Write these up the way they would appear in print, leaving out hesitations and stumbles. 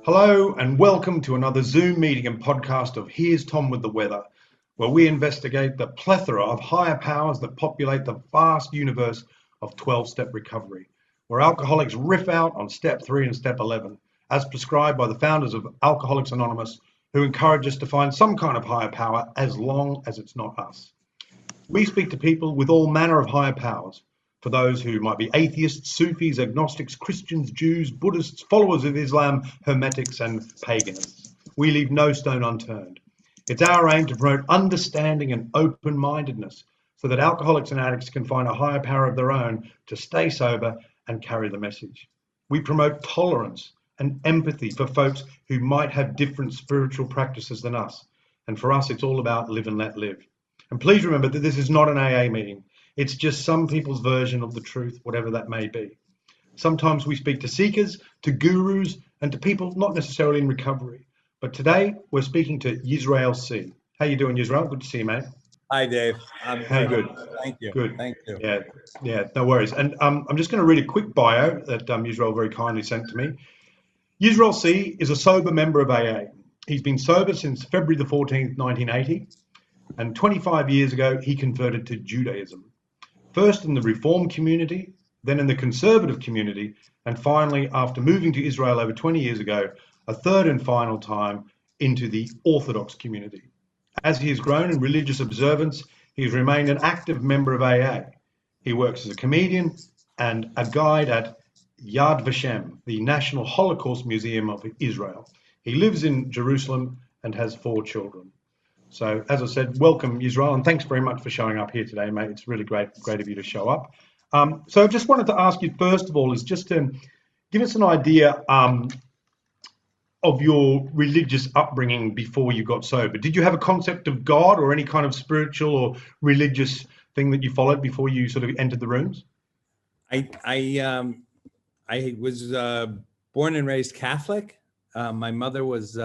Hello and welcome to another Zoom meeting and podcast of Here's Tom with the Weather, where we investigate the plethora of higher powers that populate the vast universe of 12-step recovery, where alcoholics riff out on step 3 and step 11, as prescribed by the founders of Alcoholics Anonymous, who encourage us to find some kind of higher power as long as it's not us. We speak to people with all manner of higher powers. For those who might be atheists, Sufis, agnostics, Christians, Jews, Buddhists, followers of Islam, Hermetics and Paganists. We leave no stone unturned. It's our aim to promote understanding and open-mindedness so that alcoholics and addicts can find a higher power of their own to stay sober and carry the message. We promote tolerance and empathy for folks who might have different spiritual practices than us. And for us, it's all about live and let live. And please remember that this is not an AA meeting. It's just some people's version of the truth, whatever that may be. Sometimes we speak to seekers, to gurus, and to people not necessarily in recovery. But today we're speaking to Yisrael C. How you doing, Yisrael? Good to see you, mate. Hi, Dave. Hey, good. Thank you. Good. Thank you. Yeah, no worries. And I'm just going to read a quick bio that Yisrael very kindly sent to me. Yisrael C is a sober member of AA. He's been sober since February the 14th, 1980. And 25 years ago, he converted to Judaism. First in the Reform community, then in the conservative community, and finally, after moving to Israel over 20 years ago, a third and final time into the Orthodox community. As he has grown in religious observance, he has remained an active member of AA. He works as a comedian and a guide at Yad Vashem, the National Holocaust Museum of Israel. He lives in Jerusalem and has 4 children. So, as I said, welcome, Yisrael, and thanks very much for showing up here today, mate. It's really great of you to show up. So I just wanted to ask you, first of all, is just to give us an idea of your religious upbringing before you got sober. Did you have a concept of God or any kind of spiritual or religious thing that you followed before you sort of entered the rooms? I was born and raised Catholic. My mother was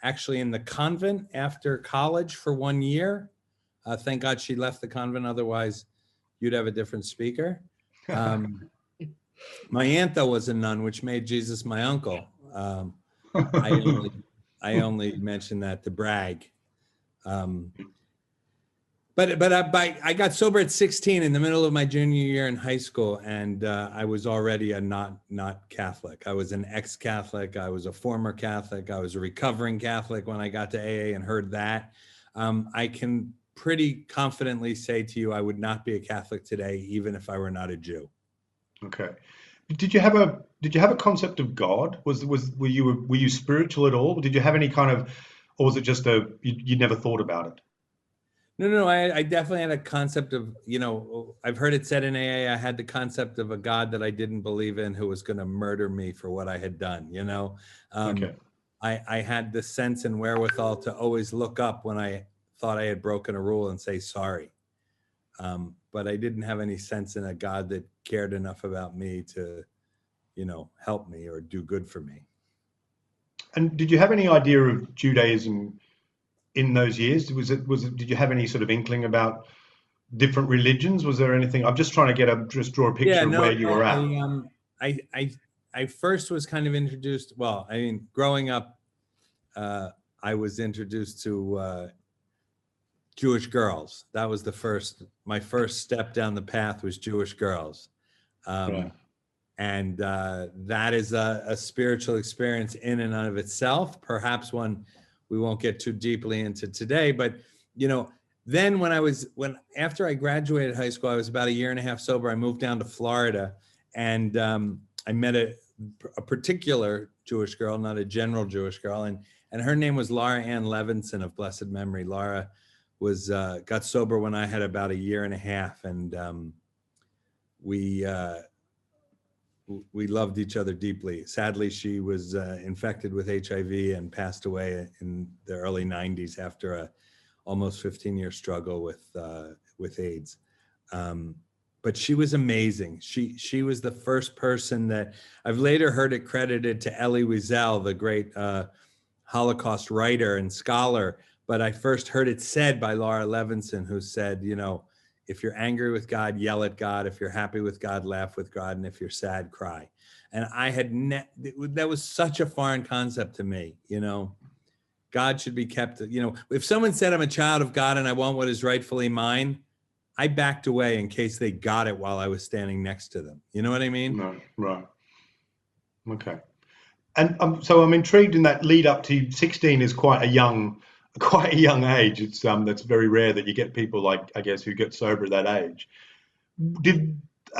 actually in the convent after college for 1 year. Thank God she left the convent, otherwise you'd have a different speaker. My aunt, though, was a nun, which made Jesus my uncle. I only mention that to brag. But I got sober at 16 in the middle of my junior year in high school, and I was already a not Catholic. I was an ex-Catholic. I was a former Catholic. I was a recovering Catholic when I got to AA and heard that. I can pretty confidently say to you, I would not be a Catholic today, even if I were not a Jew. Okay. Did you have a concept of God? Were you spiritual at all? Did you have any kind of, or was it just you never thought about it? No, I definitely had a concept of, I've heard it said in AA, I had the concept of a God that I didn't believe in who was going to murder me for what I had done, Okay. I had the sense and wherewithal to always look up when I thought I had broken a rule and say sorry. But I didn't have any sense in a God that cared enough about me to, help me or do good for me. And did you have any idea of Judaism in those years? Did you have any sort of inkling about different religions? Was there anything? I'm just trying to draw a picture of where you were at. I first was kind of introduced. Well, I mean, growing up, I was introduced to Jewish girls. That was my first step down the path was Jewish girls. Right. And that is a spiritual experience in and of itself, perhaps one we won't get too deeply into today. But, then after I graduated high school, I was about 1.5 years sober. I moved down to Florida, and I met a particular Jewish girl, not a general Jewish girl. And her name was Laura Ann Levinson of blessed memory. Laura got sober when I had about 1.5 years, and we loved each other deeply. Sadly, she was infected with HIV and passed away in the early 90s after a almost 15-year struggle with AIDS. But she was amazing. She was the first person that I've later heard it credited to Elie Wiesel, the great Holocaust writer and scholar. But I first heard it said by Laura Levinson, who said, if you're angry with God, yell at God. If you're happy with God, laugh with God. And if you're sad, cry. And I had that was such a foreign concept to me, you know. God should be kept, you know, if someone said I'm a child of God and I want what is rightfully mine, I backed away in case they got it while I was standing next to them. You know what I mean? No, right. Okay. And so I'm intrigued in that lead up to 16 is quite a young age. It's that's very rare that you get people like, I guess, who get sober at that age.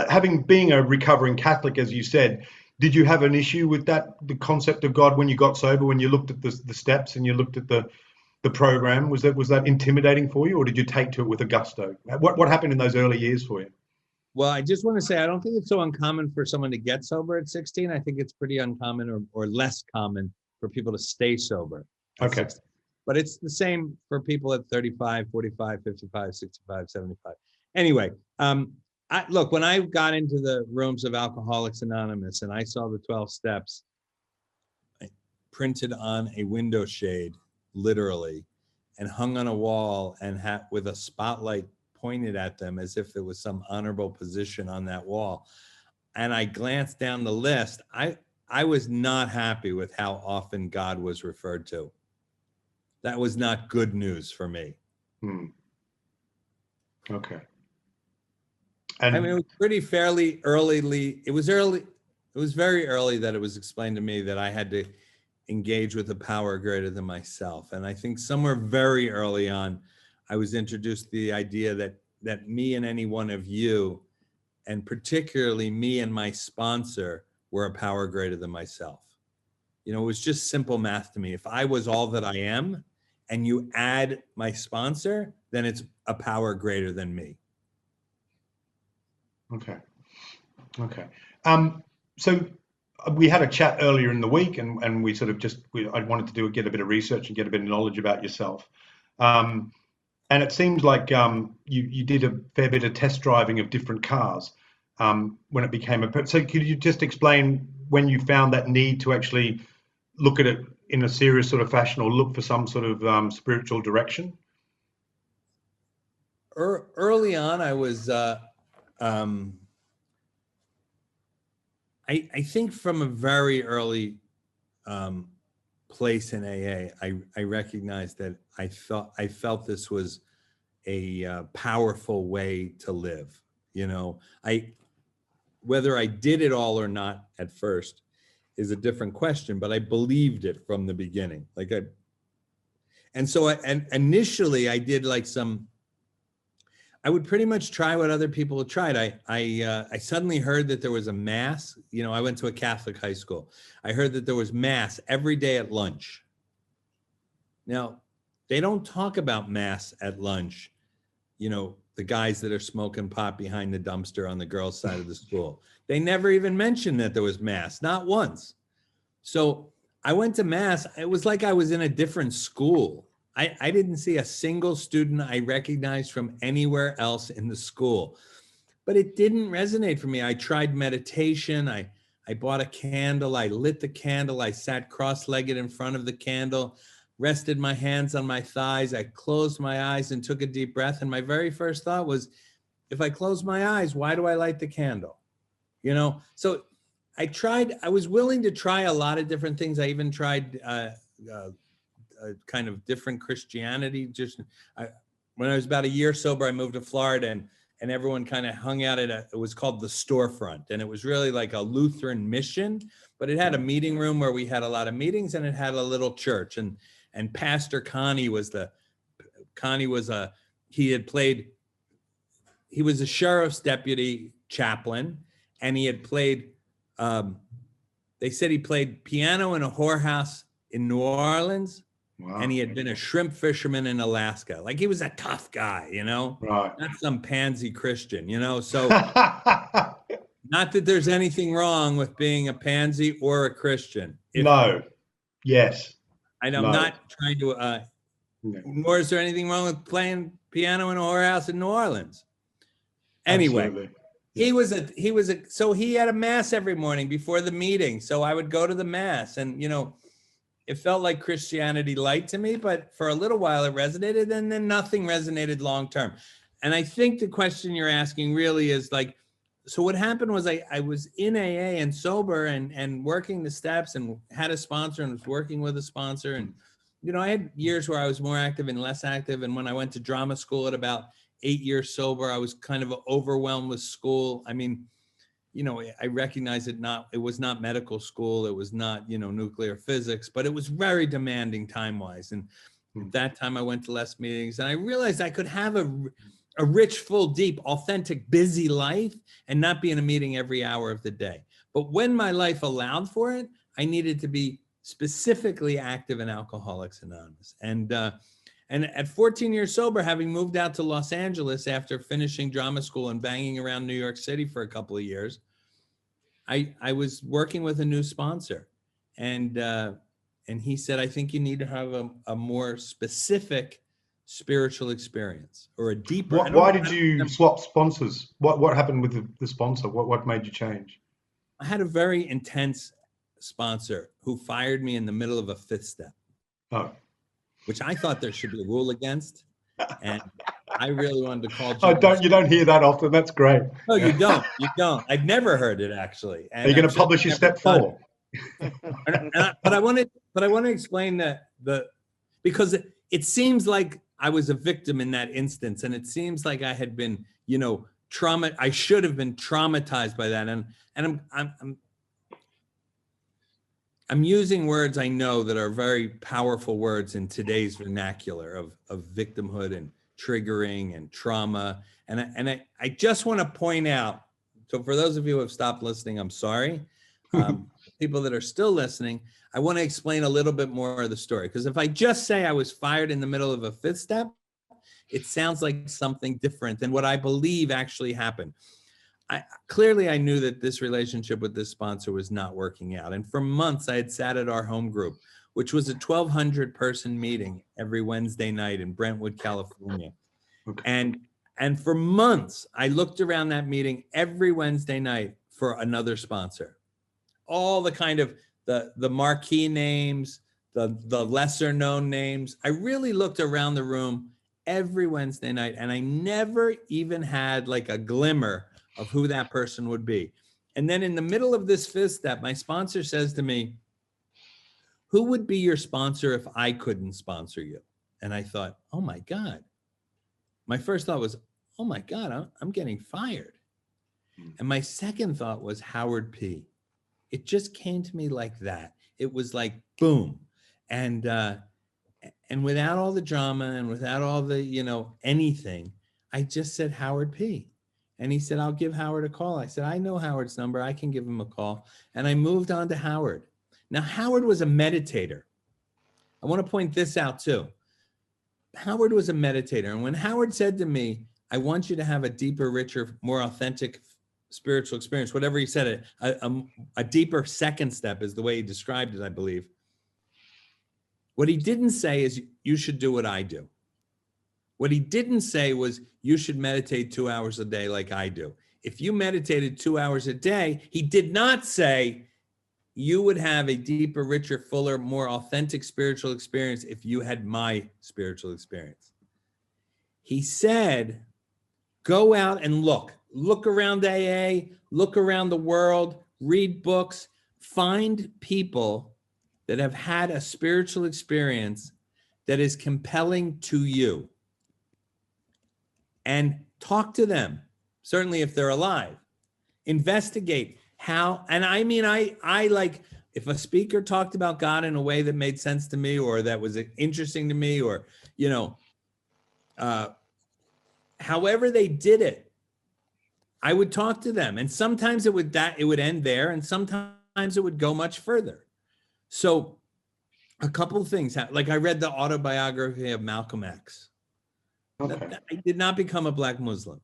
Having being a recovering Catholic, as you said, did you have an issue with that, the concept of God, when you got sober, when you looked at the steps and you looked at the program? Was that intimidating for you, or did you take to it with a gusto? What happened in those early years for you? Well, I just want to say, I don't think it's so uncommon for someone to get sober at 16. I think it's pretty uncommon or less common for people to stay sober. Okay. 16. But it's the same for people at 35, 45, 55, 65, 75. Anyway, look, when I got into the rooms of Alcoholics Anonymous and I saw the 12 steps printed on a window shade, literally, and hung on a wall and with a spotlight pointed at them as if there was some honorable position on that wall, and I glanced down the list, I was not happy with how often God was referred to. That was not good news for me. Okay. And I mean, it was pretty fairly early. It was very early that it was explained to me that I had to engage with a power greater than myself. And I think somewhere very early on, I was introduced to the idea that me and any one of you, and particularly me and my sponsor, were a power greater than myself. You know, it was just simple math to me. If I was all that I am and you add my sponsor, then it's a power greater than me. Okay. So we had a chat earlier in the week, and we sort of I wanted to get a bit of research and get a bit of knowledge about yourself. And it seems like you did a fair bit of test driving of different cars when it became so could you just explain when you found that need to actually look at it in a serious sort of fashion, or look for some sort of spiritual direction? Early on, I was, I think from a very early place in AA, I recognized that I felt this was a powerful way to live. You know, whether I did it all or not at first is a different question, but I believed it from the beginning. And initially I did I would pretty much try what other people had tried. I suddenly heard that there was a mass. You know, I went to a Catholic high school. I heard that there was mass every day at lunch. Now, they don't talk about mass at lunch, you know, the guys that are smoking pot behind the dumpster on the girls' side of the school. They never even mentioned that there was mass, not once. So I went to mass. It was like I was in a different school. I didn't see a single student I recognized from anywhere else in the school, but it didn't resonate for me. I tried meditation. I bought a candle. I lit the candle. I sat cross-legged in front of the candle, rested my hands on my thighs. I closed my eyes and took a deep breath. And my very first thought was, if I close my eyes, why do I light the candle? You know, so I was willing to try a lot of different things. I even tried kind of different Christianity. When I was about a year sober, I moved to Florida, and everyone kind of hung out it was called the Storefront. And it was really like a Lutheran mission, but it had a meeting room where we had a lot of meetings, and it had a little church. And Pastor Connie was he was a sheriff's deputy chaplain, and he had played, they said he played piano in a whorehouse in New Orleans. Wow. And he had been a shrimp fisherman in Alaska. Like, he was a tough guy, you know, right? Not some pansy Christian, you know. So not that there's anything wrong with being a pansy or a Christian. Yes. I'm not trying to, nor is there anything wrong with playing piano in a whorehouse in New Orleans. Anyway, absolutely. So he had a mass every morning before the meeting. So I would go to the mass, and, you know, it felt like Christianity light to me, but for a little while it resonated, and then nothing resonated long term. And I think the question you're asking really is like, so what happened was I was in AA and sober and working the steps and had a sponsor and was working with a sponsor. And, you know, I had years where I was more active and less active. And when I went to drama school at about 8 years sober, I was kind of overwhelmed with school. I mean, you know, I recognize it was not medical school. It was not, you know, nuclear physics, but it was very demanding time-wise. And at that time I went to less meetings and I realized I could have a rich, full, deep, authentic, busy life and not be in a meeting every hour of the day. But when my life allowed for it, I needed to be specifically active in Alcoholics Anonymous. And at 14 years sober, having moved out to Los Angeles after finishing drama school and banging around New York City for a couple of years, I was working with a new sponsor. And he said, I think you need to have a more specific spiritual experience or a deeper. Why did you swap sponsors? What happened with the sponsor? What made you change? I had a very intense sponsor who fired me in the middle of a fifth step. Oh. Which I thought there should be a rule against. And I really wanted to call you don't hear that often. That's great. No, you don't. You don't. I've never heard it actually. And are you going to publish your step 4? But I want to explain that because it seems like I was a victim in that instance, and it seems like I had been, you know, I should have been traumatized by that, and I'm using words I know that are very powerful words in today's vernacular of victimhood and triggering and trauma. And I just want to point out, so for those of you who have stopped listening, I'm sorry. People that are still listening, I want to explain a little bit more of the story. Because if I just say I was fired in the middle of a fifth step, it sounds like something different than what I believe actually happened. Clearly, I knew that this relationship with this sponsor was not working out. And for months, I had sat at our home group, which was a 1,200 person meeting every Wednesday night in Brentwood, California. Okay. And for months, I looked around that meeting every Wednesday night for another sponsor. All the kind of the marquee names, the lesser known names. I really looked around the room every Wednesday night, and I never even had like a glimmer of who that person would be. And then in the middle of this fifth step, my sponsor says to me, who would be your sponsor if I couldn't sponsor you? And I thought, oh my God. My first thought was, oh my God, I'm getting fired. And my second thought was Howard P. It just came to me like that. It was like, boom. And without all the drama and without all the, you know, anything, I just said Howard P. And he said, I'll give Howard a call. I said, I know Howard's number. I can give him a call. And I moved on to Howard. Now, Howard was a meditator. I want to point this out too. Howard was a meditator. And when Howard said to me, I want you to have a deeper, richer, more authentic spiritual experience, whatever he said, a deeper second step is the way he described it, I believe. What he didn't say is you should do what I do. What he didn't say was you should meditate 2 hours a day like I do. If you meditated 2 hours a day, he did not say you would have a deeper, richer, fuller, more authentic spiritual experience if you had my spiritual experience. He said, go out and look around AA, look around the world, read books, find people that have had a spiritual experience that is compelling to you. And talk to them, certainly if they're alive. Investigate how, and I mean, I like, if a speaker talked about God in a way that made sense to me or that was interesting to me or, you know, however they did it, I would talk to them. And sometimes it would end there, and sometimes it would go much further. So a couple of things, like I read the autobiography of Malcolm X. Okay. I did not become a Black Muslim.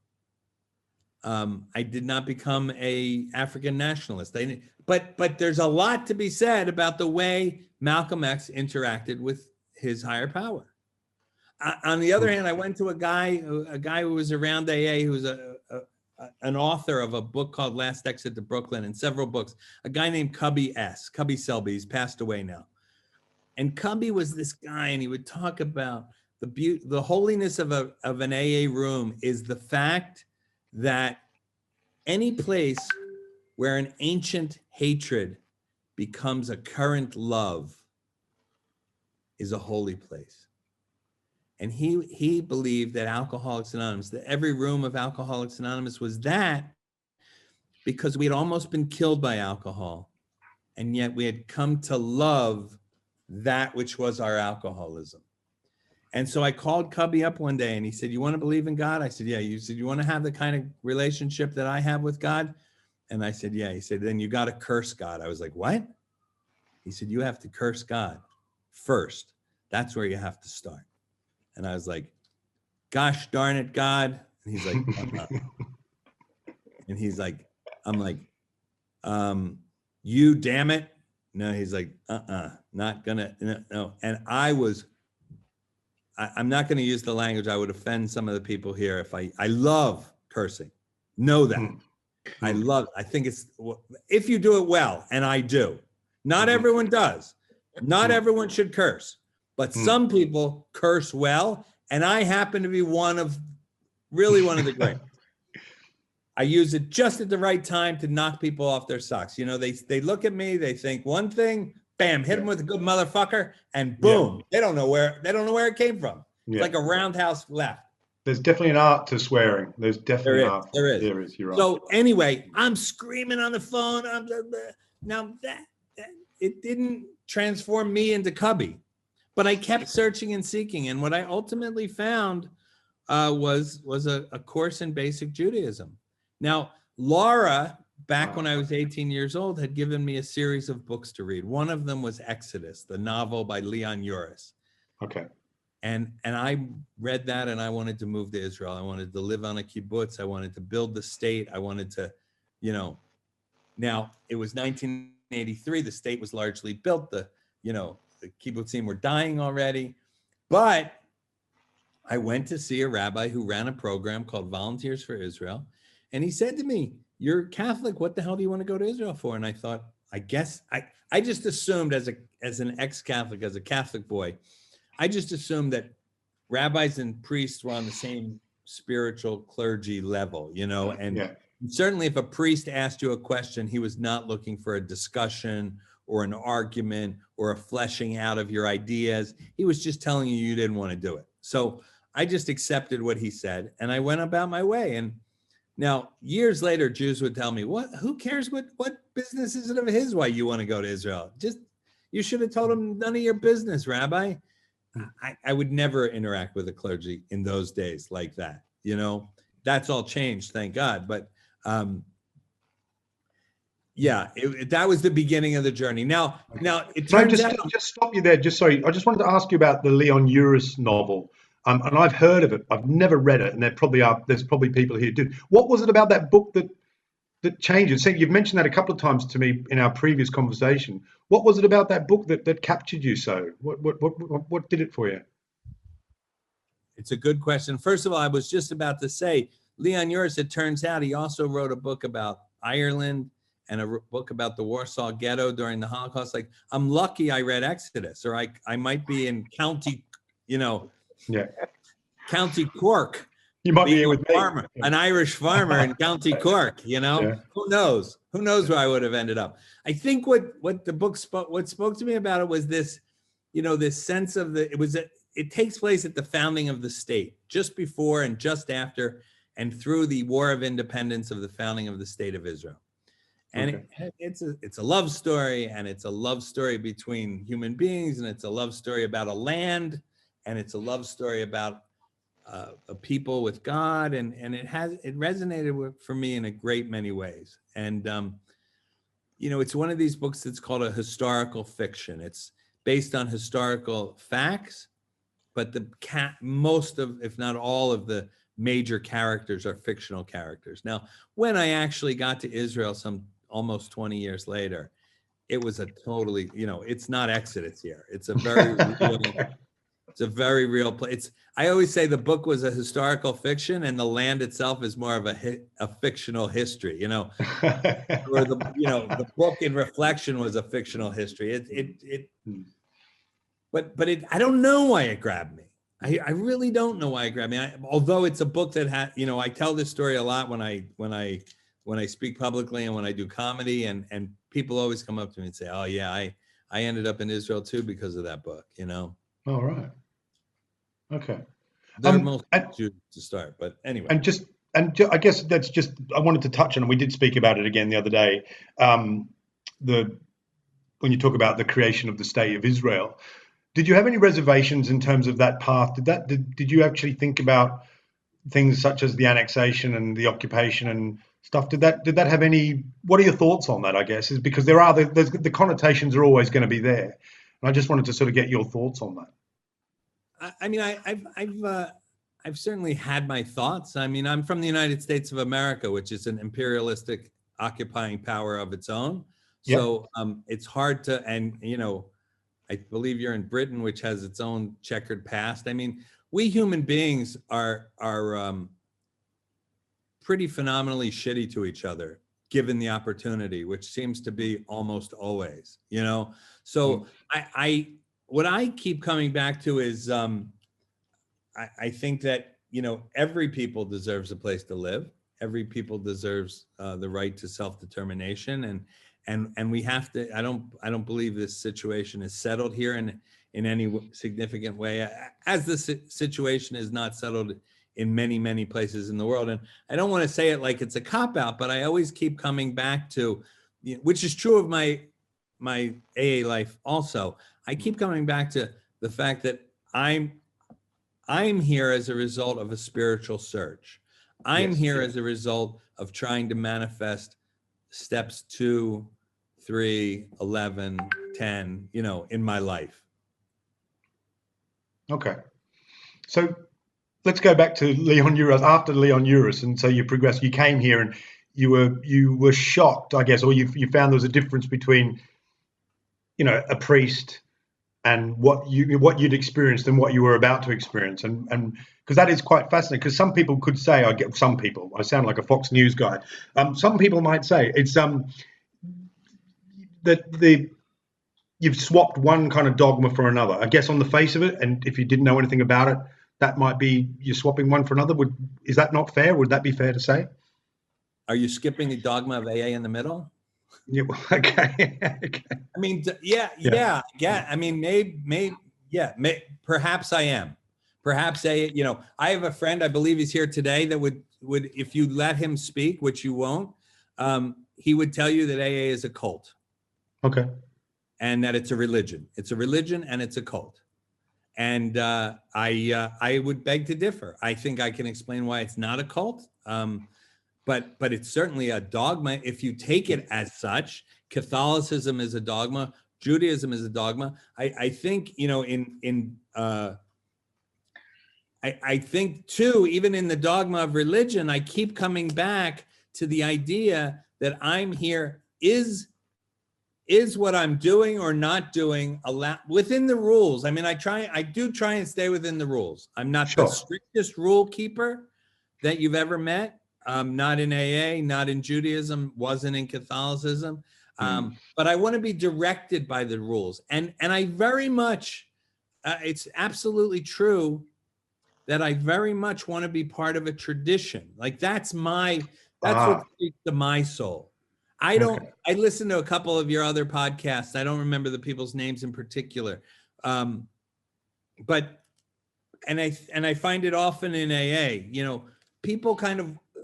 I did not become a African nationalist. But there's a lot to be said about the way Malcolm X interacted with his higher power. On the other hand, I went to a guy who was around AA, who was an author of a book called Last Exit to Brooklyn and several books, a guy named Cubby Selby. He's passed away now. And Cubby was this guy, and he would talk about the holiness of an AA room is the fact that any place where an ancient hatred becomes a current love is a holy place. And he believed that Alcoholics Anonymous, that every room of Alcoholics Anonymous was that, because we had almost been killed by alcohol, and yet we had come to love that which was our alcoholism. And so I called Cubby up one day and he said, "You want to believe in God?" I said, "Yeah." He said, "You want to have the kind of relationship that I have with God?" And I said, "Yeah." He said, "Then you got to curse God." I was like, "What?" He said, "You have to curse God first. That's where you have to start." And I was like, "Gosh darn it, God." And he's like, and he's like, I'm like, "You damn it." No, he's like, not gonna, no. And I'm not going to use the language. I would offend some of the people here. If I love cursing, know that. I think it's, if you do it well, and I do, not everyone does. Not everyone should curse, but some people curse well. And I happen to be one of the great. I use it just at the right time to knock people off their socks. You know, they look at me, they think one thing, bam, hit them with a good motherfucker, and boom, they don't know where it came from. It's like a roundhouse left. There's definitely an art to swearing. There's definitely an art. There is. You're right. So anyway, I'm screaming on the phone. Now that it didn't transform me into Cubby, but I kept searching and seeking, and what I ultimately found was a course in basic Judaism. Now, Laura, back when I was 18 years old, had given me a series of books to read. One of them was Exodus, the novel by Leon Uris. Okay. And I read that, and I wanted to move to Israel. I wanted to live on a kibbutz. I wanted to build the state. I wanted to, now it was 1983. The state was largely built. The kibbutzim were dying already. But I went to see a rabbi who ran a program called Volunteers for Israel. And he said to me, "You're Catholic. What the hell do you want to go to Israel for?" And I thought, I guess I just assumed as an ex-Catholic, as a Catholic boy, I just assumed that rabbis and priests were on the same spiritual clergy level, and certainly if a priest asked you a question, he was not looking for a discussion or an argument or a fleshing out of your ideas. He was just telling you didn't want to do it. So I just accepted what he said, and I went about my way. And now, years later, Jews would tell me, who cares what business is it of his why you want to go to Israel? You should have told him, none of your business, Rabbi. I would never interact with the clergy in those days like that. That's all changed, thank God. But that was the beginning of the journey. Now it turns out. Just stop you there. Sorry, I just wanted to ask you about the Leon Uris novel. And I've heard of it. I've never read it, and there's probably people here who did. What was it about that book that changed it? So you've mentioned that a couple of times to me in our previous conversation. What was it about that book that captured you so? What did it for you? It's a good question. First of all, I was just about to say, Leon Uris, it turns out he also wrote a book about Ireland and a book about the Warsaw Ghetto during the Holocaust. Like, I'm lucky I read Exodus, or I might be in County Cork. You might be here with me. An Irish farmer in County Cork, Who knows? Who knows where I would have ended up? I think what the book spoke to me about it was this, this sense of it takes place at the founding of the state, just before and just after and through the War of Independence of the founding of the State of Israel. And it's a love story, and it's a love story between human beings, and it's a love story about a land, and it's a love story about a people with God, and it resonated for me in a great many ways. And it's one of these books that's called a historical fiction. It's based on historical facts, but most of, if not all of the major characters are fictional characters. Now, when I actually got to Israel some almost 20 years later, it was a totally, it's not Exodus here. It's a very it's a very real place. I always say the book was a historical fiction, and the land itself is more of a fictional history. Or the book in reflection was a fictional history. But I don't know why it grabbed me. I really don't know why it grabbed me. Although it's a book that had, I tell this story a lot when I when I speak publicly and when I do comedy, and people always come up to me and say, "Oh yeah, I ended up in Israel too because of that book." You know. All right. Okay. They're most And, Jews to start, but anyway. I guess that's just, I wanted to touch on, and we did speak about it again the other day. When you talk about the creation of the state of Israel, did you have any reservations in terms of that path? Did you actually think about things such as the annexation and the occupation and stuff? Did that have any? What are your thoughts on that? I guess is because the connotations are always going to be there, and I just wanted to sort of get your thoughts on that. I mean, I've certainly had my thoughts. I mean, I'm from the United States of America, which is an imperialistic occupying power of its own. Yep. So it's hard to, and you know, I believe you're in Britain, which has its own checkered past. I mean, we human beings are pretty phenomenally shitty to each other, given the opportunity, which seems to be almost always, you know. So what I keep coming back to is I think that, you know, every people deserves a place to live. Every people deserves the right to self-determination, and we have to. I don't believe this situation is settled here in any significant way, as the situation is not settled in many places in the world. And I don't want to say it like it's a cop-out, but I always keep coming back to, which is true of my AA life also. I keep coming back to the fact that I'm here as a result of a spiritual search. I'm here as a result of trying to manifest steps 2, 3, 11, 10, you know, in my life. Okay. So let's go back to Leon Uris. After Leon Uris, and so you progressed, you came here and you were shocked, I guess, or you found there was a difference between, you know, a priest and what you'd experienced and what you were about to experience, and because that is quite fascinating. Because some people could say, I sound like a Fox News guy. Some people might say it's that you've swapped one kind of dogma for another. I guess on the face of it, and if you didn't know anything about it, that might be you're swapping one for another. Is that not fair? Would that be fair to say? Are you skipping the dogma of AA in the middle? Yeah. Okay. Okay. I mean, yeah. I mean, perhaps I am. Perhaps you know, I have a friend, I believe he's here today, that would if you let him speak, which you won't, he would tell you that AA is a cult. Okay. And that it's a religion. It's a religion and it's a cult. And I would beg to differ. I think I can explain why it's not a cult. But it's certainly a dogma if you take it as such. Catholicism is a dogma. Judaism is a dogma. I think, you know, I think too, even in the dogma of religion, I keep coming back to the idea that I'm here is what I'm doing or not doing within the rules. I mean, I do try and stay within the rules. I'm not the strictest rule keeper that you've ever met. Not in AA, not in Judaism, wasn't in Catholicism. But I want to be directed by the rules. And I very much, it's absolutely true that I very much want to be part of a tradition. Like that's what speaks to my soul. I listen to a couple of your other podcasts. I don't remember the people's names in particular. But I find it often in AA, you know, people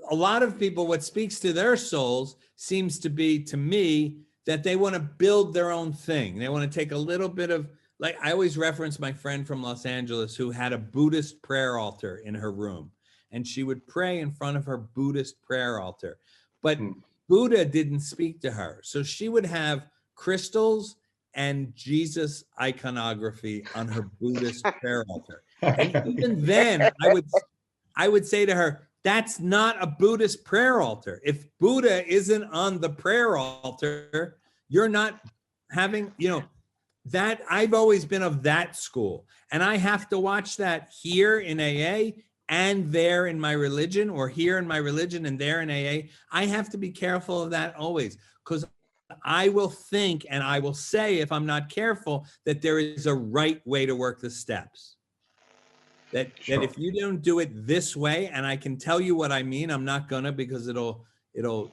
a lot of people, what speaks to their souls seems to be, to me, that they want to build their own thing. They want to take a little bit of, like, I always reference my friend from Los Angeles who had a Buddhist prayer altar in her room, and she would pray in front of her Buddhist prayer altar. But Buddha didn't speak to her. So she would have crystals and Jesus iconography on her Buddhist prayer altar. And even then, I would say to her, that's not a Buddhist prayer altar. If Buddha isn't on the prayer altar, you're not having, you know, that I've always been of that school. And I have to watch that here in AA and there in my religion, or here in my religion and there in AA. I have to be careful of that always, because I will think and I will say, if I'm not careful, that there is a right way to work the steps. That if you don't do it this way, and I can tell you what I mean, I'm not gonna, because it'll it'll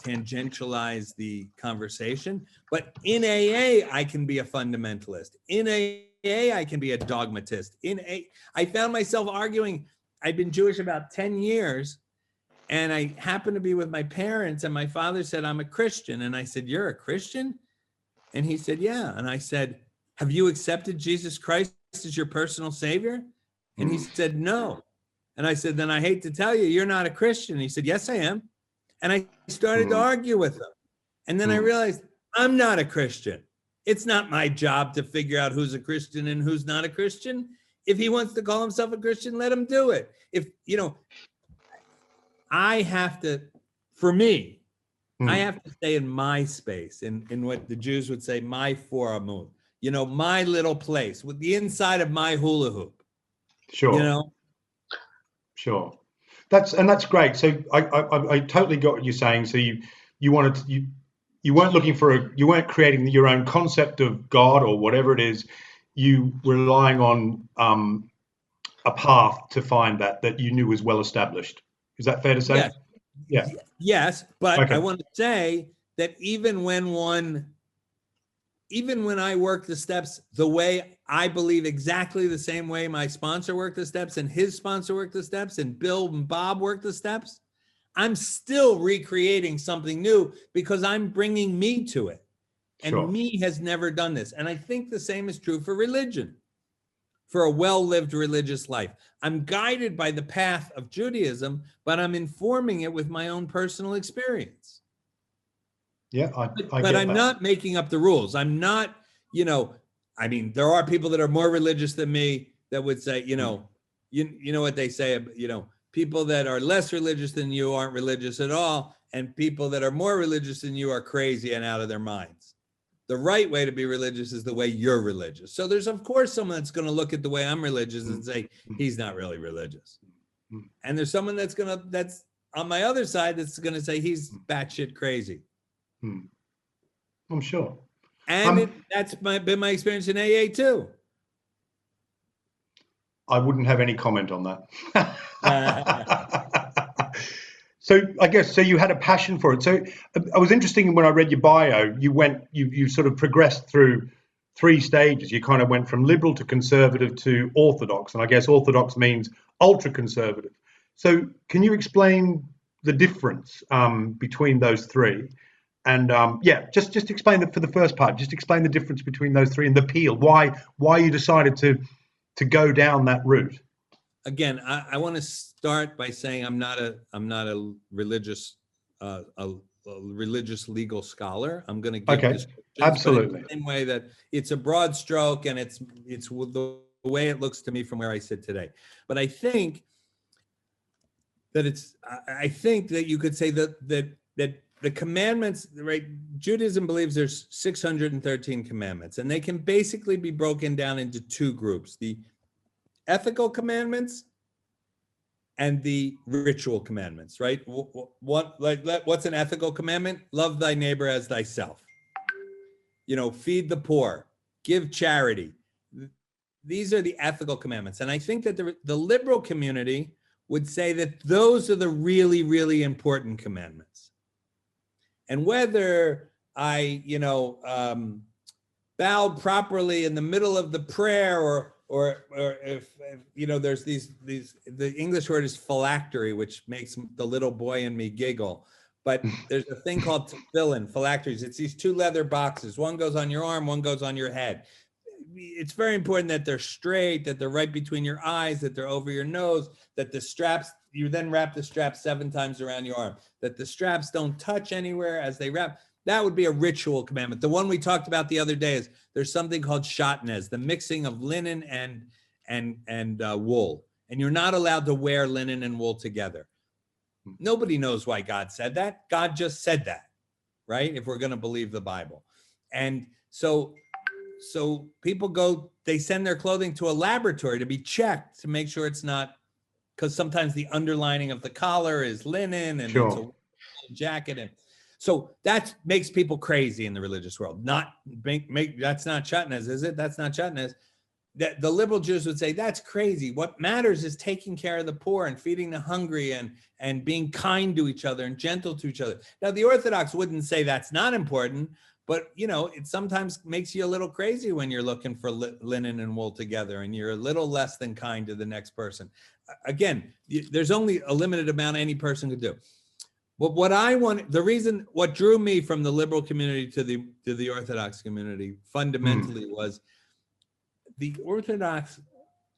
tangentialize the conversation. But in AA, I can be a fundamentalist. In AA, I can be a dogmatist. I found myself arguing. I'd been Jewish about 10 years, and I happened to be with my parents, and my father said, I'm a Christian. And I said, you're a Christian? And he said, yeah. And I said, have you accepted Jesus Christ as your personal savior? And he said, no. And I said, then I hate to tell you, you're not a Christian. He said, yes, I am. And I started to argue with him. And then I realized I'm not a Christian. It's not my job to figure out who's a Christian and who's not a Christian. If he wants to call himself a Christian, let him do it. I have to, for me, I have to stay in my space, in what the Jews would say, my forum, my little place, with the inside of my hula hoop. Sure. Sure. That's great. So I totally got what you're saying. So you weren't looking for you weren't creating your own concept of God or whatever it is. You were relying on a path to find that you knew was well established. Is that fair to say? Yes. Yeah. Yes, but okay. I want to say that even when I work the steps the way I believe, exactly the same way my sponsor worked the steps and his sponsor worked the steps and Bill and Bob worked the steps, I'm still recreating something new because I'm bringing me to it. And me has never done this. And I think the same is true for religion, for a well-lived religious life. I'm guided by the path of Judaism, but I'm informing it with my own personal experience. Yeah, but I'm not making up the rules. I'm not, there are people that are more religious than me that would say, you know what they say, people that are less religious than you aren't religious at all, and people that are more religious than you are crazy and out of their minds. The right way to be religious is the way you're religious. So there's, of course, someone that's going to look at the way I'm religious and say, he's not really religious. And there's someone that's on my other side that's going to say he's batshit crazy. I'm sure. And that's been my experience in AA too. I wouldn't have any comment on that. So I guess, so you had a passion for it. So I was interested when I read your bio, you sort of progressed through 3 stages. You kind of went from liberal to conservative to orthodox. And I guess orthodox means ultra conservative. So can you explain the difference between those 3? And just explain it for the first part. Just explain the difference between those 3 and the appeal. Why you decided to go down that route. Again, I want to start by saying I'm not a religious religious legal scholar. I'm going to give absolutely the same way that it's a broad stroke and it's the way it looks to me from where I sit today. But I think that you could say that the commandments, right? Judaism believes there's 613 commandments, and they can basically be broken down into 2 groups: the ethical commandments and the ritual commandments, right? What's an ethical commandment? Love thy neighbor as thyself. Feed the poor, give charity. These are the ethical commandments. And I think that the liberal community would say that those are the really, really important commandments. And whether I, bowed properly in the middle of the prayer, or if there's the English word is phylactery, which makes the little boy in me giggle. But there's a thing called tefillin, phylacteries. It's these 2 leather boxes. One goes on your arm, one goes on your head. It's very important that they're straight, that they're right between your eyes, that they're over your nose, that the straps, you then wrap the straps 7 times around your arm, that the straps don't touch anywhere as they wrap. That would be a ritual commandment. The one we talked about the other day is there's something called shatnez, the mixing of linen and wool. And you're not allowed to wear linen and wool together. Nobody knows why God said that. God just said that, right? If we're going to believe the Bible. And so people they send their clothing to a laboratory to be checked to make sure it's not, because sometimes the underlining of the collar is linen and it's a jacket. And so that makes people crazy in the religious world. That's not shatnez, is it? That's not shatnez. that the liberal Jews would say, that's crazy. What matters is taking care of the poor and feeding the hungry and being kind to each other and gentle to each other. Now, the Orthodox wouldn't say that's not important, but it sometimes makes you a little crazy when you're looking for linen and wool together and you're a little less than kind to the next person. Again, there's only a limited amount any person could do. But what drew me from the liberal community to the Orthodox community fundamentally was the Orthodox,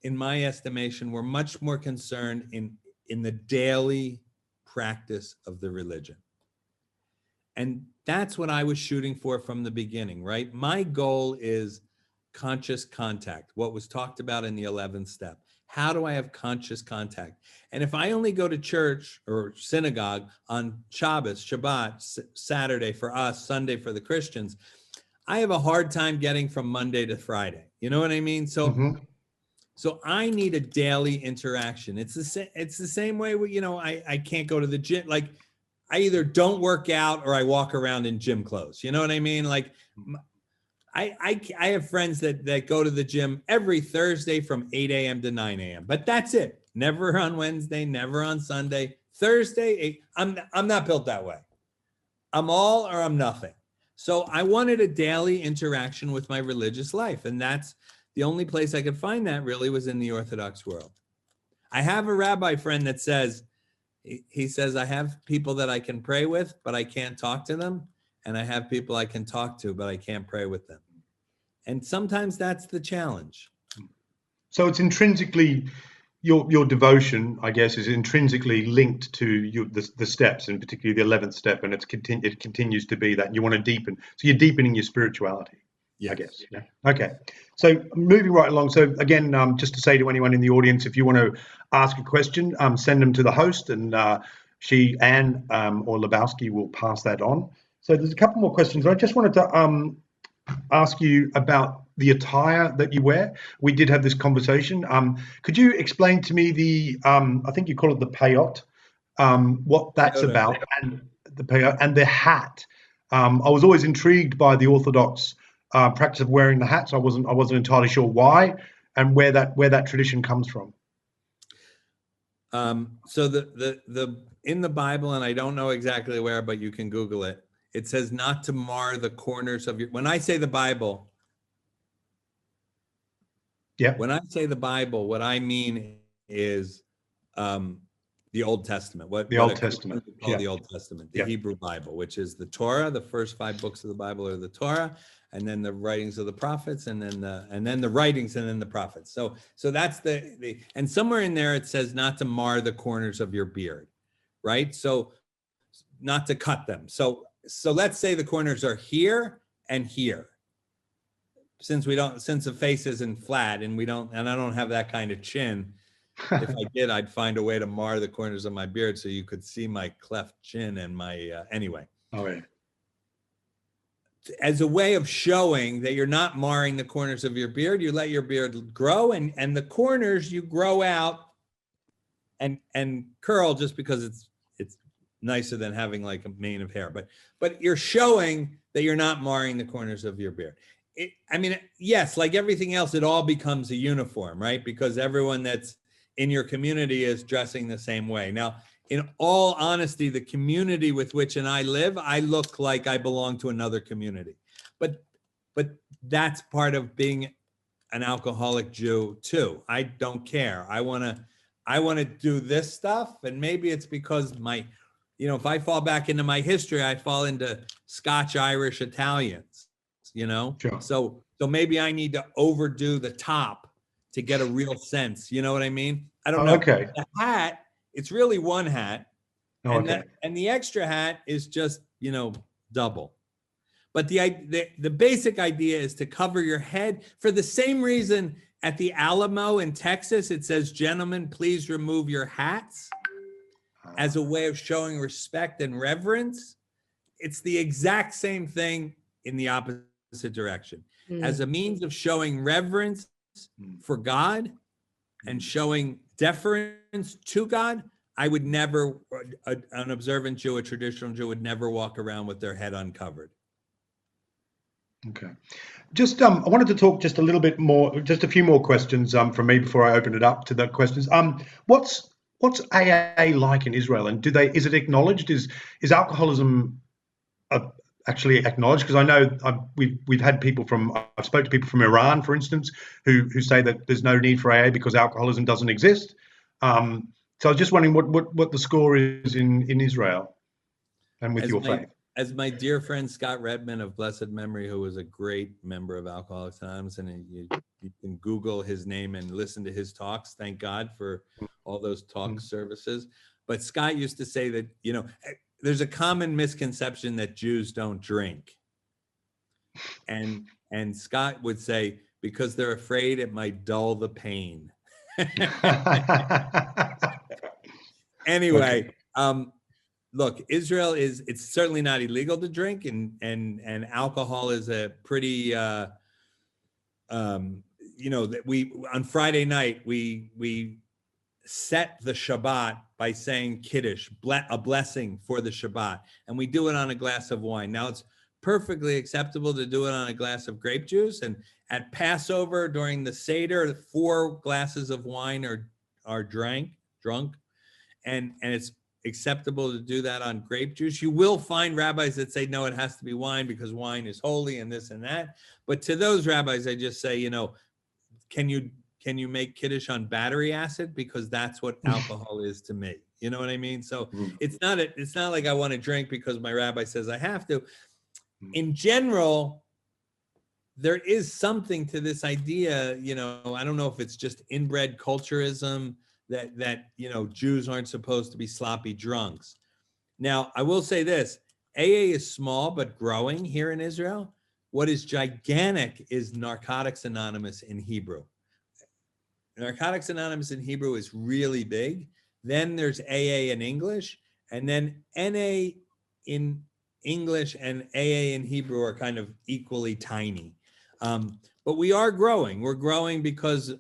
in my estimation, were much more concerned in the daily practice of the religion. And that's what I was shooting for from the beginning, right? My goal is conscious contact, what was talked about in the 11th step. How do I have conscious contact? And if I only go to church or synagogue on Shabbos, Shabbat, Saturday for us, Sunday for the Christians, I have a hard time getting from Monday to Friday. You know what I mean? So, so I need a daily interaction. It's the same way, I can't go to the gym. Like, I either don't work out or I walk around in gym clothes. You know what I mean? Like, I have friends that go to the gym every Thursday from 8 a.m. to 9 a.m. But that's it. Never on Wednesday, never on Sunday. Thursday, I'm not built that way. I'm all or I'm nothing. So I wanted a daily interaction with my religious life. And that's the only place I could find that really was in the Orthodox world. I have a rabbi friend that says, he says, I have people that I can pray with, but I can't talk to them. And I have people I can talk to, but I can't pray with them. And sometimes that's the challenge. So it's intrinsically, your devotion, I guess, is intrinsically linked to the steps, and particularly the 11th step, and it continues to be that you want to deepen. So you're deepening your spirituality, yes. I guess. Yeah. Okay. So moving right along. So again, just to say to anyone in the audience, if you want to ask a question, send them to the host, and Anne or Lebowski will pass that on. So there's a couple more questions. I just wanted to ask you about the attire that you wear. We did have this conversation. Could you explain to me the, I think you call it the Payot, what that's about, and the Payot and the hat. I was always intrigued by the Orthodox practice of wearing the hats. I wasn't entirely sure why and where that tradition comes from. So the in the Bible, and I don't know exactly where, but you can Google it. It says not to mar the corners of your, when I say the Bible, when I say the Bible, what I mean is the Old Testament. What the Old Testament. The Old Testament, the Hebrew Bible, which is the Torah. The first 5 books of the Bible are the Torah, and then the writings of the prophets, and then the writings, and then the prophets. So that's the and somewhere in there it says not to mar the corners of your beard, right? So not to cut them. So let's say the corners are here and here. Since the face isn't flat and I don't have that kind of chin, if I did, I'd find a way to mar the corners of my beard so you could see my cleft chin and my, anyway. Oh, yeah. As a way of showing that you're not marring the corners of your beard, you let your beard grow, and the corners you grow out and curl just because it's nicer than having like a mane of hair, but you're showing that you're not marring the corners of your beard. Yes, like everything else, it all becomes a uniform, right? Because everyone that's in your community is dressing the same way. Now, in all honesty, the community with which I live, I look like I belong to another community. But that's part of being an alcoholic Jew too. I don't care. I want to do this stuff, and maybe it's because if I fall back into my history, I fall into Scotch, Irish, Italians, Sure. So maybe I need to overdo the top to get a real sense. You know what I mean? I don't know. Okay. The hat, it's really one hat. And the extra hat is just, double. But the basic idea is to cover your head for the same reason at the Alamo in Texas, it says, gentlemen, please remove your hats, as a way of showing respect and reverence. It's the exact same thing in the opposite direction. As a means of showing reverence for God and showing deference to God, I would never, an observant Jew, a traditional Jew would never walk around with their head uncovered. Okay. Just I wanted to talk just a little bit more, just a few more questions from me before I open it up to the questions. What's AA like in Israel, and is it acknowledged? Is alcoholism actually acknowledged? Because I know we've had people I've spoke to people from Iran, for instance, who say that there's no need for AA because alcoholism doesn't exist. So I was just wondering what the score is in Israel and with your faith. As my dear friend Scott Redman of blessed memory, who was a great member of Alcoholics Anonymous, and you can Google his name and listen to his talks. Thank God for all those talk services. But Scott used to say that, there's a common misconception that Jews don't drink. And Scott would say, because they're afraid it might dull the pain. Anyway, look, Israel it's certainly not illegal to drink, and alcohol is a pretty that we on Friday night we set the Shabbat by saying Kiddush, a blessing for the Shabbat, and we do it on a glass of wine. Now it's perfectly acceptable to do it on a glass of grape juice, and at Passover during the Seder, 4 glasses of wine are drunk, and it's acceptable to do that on grape juice. You will find rabbis that say, no, it has to be wine because wine is holy and this and that. But to those rabbis, I just say, can you make Kiddush on battery acid? Because that's what alcohol is to me. You know what I mean? So it's not like I want to drink because my rabbi says I have to. In general, there is something to this idea, I don't know if it's just inbred culturism, that Jews aren't supposed to be sloppy drunks. Now, I will say this, AA is small but growing here in Israel. What is gigantic is Narcotics Anonymous in Hebrew. Narcotics Anonymous in Hebrew is really big. Then there's AA in English, and then NA in English and AA in Hebrew are kind of equally tiny. But we are growing. We're growing because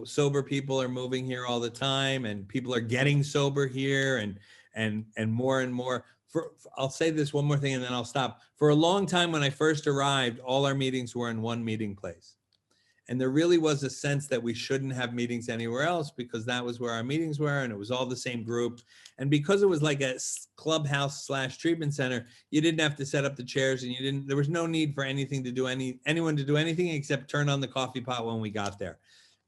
sober people are moving here all the time, and people are getting sober here, and more and more. I'll say this one more thing and then I'll stop. For a long time when I first arrived, all our meetings were in one meeting place. And there really was a sense that we shouldn't have meetings anywhere else because that was where our meetings were, and it was all the same group. And because it was like a clubhouse / treatment center, you didn't have to set up the chairs, and there was no need for anyone to do anything except turn on the coffee pot when we got there.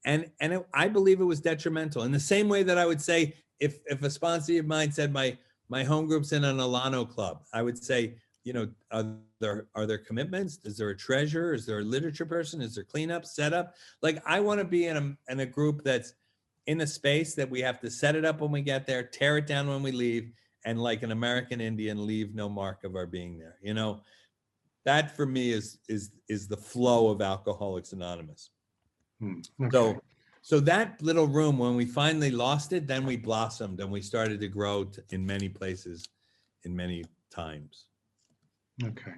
And I believe it was detrimental. In the same way that I would say, if a sponsor of mine said my home group's in an Alano club, I would say, are there commitments? Is there a treasurer? Is there a literature person? Is there cleanup, setup? Like, I want to be in a group that's in a space that we have to set it up when we get there, tear it down when we leave, and like an American Indian, leave no mark of our being there. That for me is the flow of Alcoholics Anonymous. Okay. So that little room, when we finally lost it, then we blossomed and we started to grow in many places, in many times. Okay.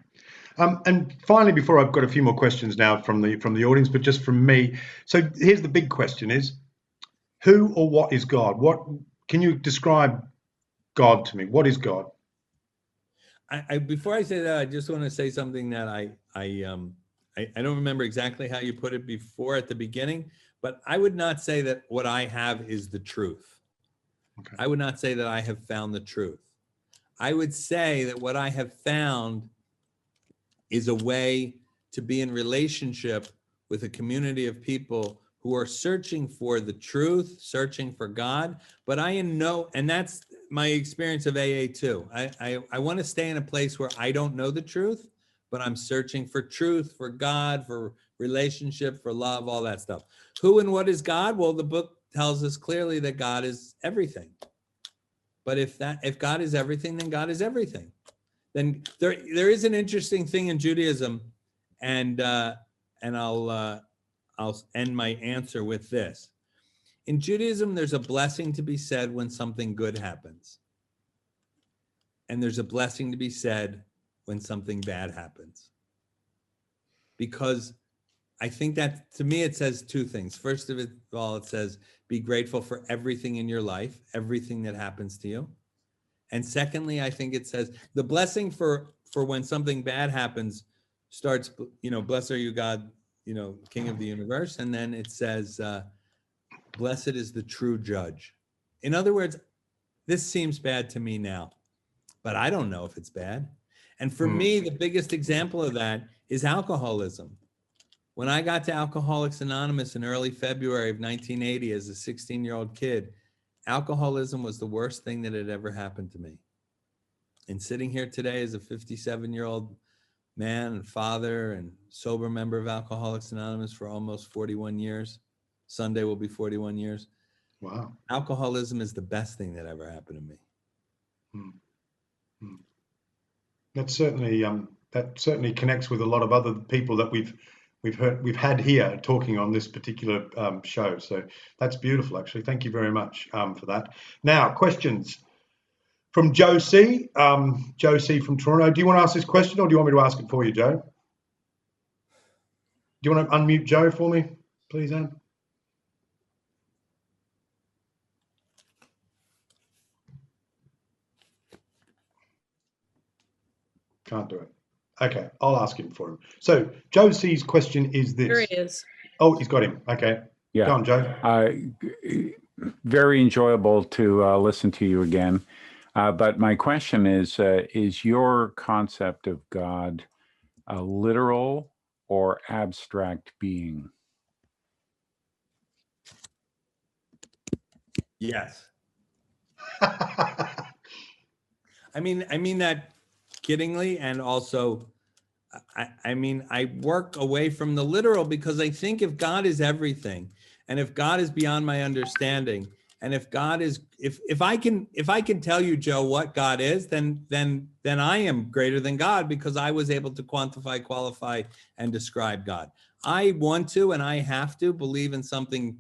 And finally, before I've got a few more questions now from the audience, but just from me. So here's the big question is, who or what is God? What can you describe God to me? What is God? Before I say that, I just want to say something that I don't remember exactly how you put it before at the beginning, but I would not say that what I have is the truth. Okay. I would not say that I have found the truth. I would say that what I have found is a way to be in relationship with a community of people who are searching for the truth, searching for God. But and that's my experience of AA too. I want to stay in a place where I don't know the truth, but I'm searching for truth, for God, for relationship, for love, all that stuff. Who and what is God? Well, the book tells us clearly that God is everything. But if God is everything, then God is everything. Then there is an interesting thing in Judaism, and I'll end my answer with this. In Judaism, there's a blessing to be said when something good happens, and there's a blessing to be said when something bad happens. Because I think that, to me, it says two things. First of all, it says, be grateful for everything in your life, everything that happens to you. And secondly, I think it says the blessing for when something bad happens starts, blessed are you, God, King of the universe. And then it says, blessed is the true judge. In other words, this seems bad to me now, but I don't know if it's bad. And for me, the biggest example of that is alcoholism. When I got to Alcoholics Anonymous in early February of 1980 as a 16-year-old kid, alcoholism was the worst thing that had ever happened to me. And sitting here today as a 57-year-old man and father and sober member of Alcoholics Anonymous for almost 41 years, Sunday will be 41 years. Wow. Alcoholism is the best thing that ever happened to me. That certainly connects with a lot of other people that we've had here talking on this particular show. So that's beautiful, actually. Thank you very much for that. Now, questions from Josie. Josie from Toronto. Do you want to ask this question, or do you want me to ask it for you, Joe? Do you want to unmute Joe for me, please, Anne? Can't do it. Okay, I'll ask him for him. So Josie's question is this. There he is. Oh, he's got him. Okay. Yeah. Go on, Joe. Very enjoyable to listen to you again. But my question is your concept of God a literal or abstract being? Yes. I mean that kiddingly, and also, I work away from the literal because I think if God is everything, and if God is beyond my understanding, and if God is, if I can tell you, Joe, what God is, then I am greater than God because I was able to quantify, qualify, and describe God. I want to, and I have to believe in something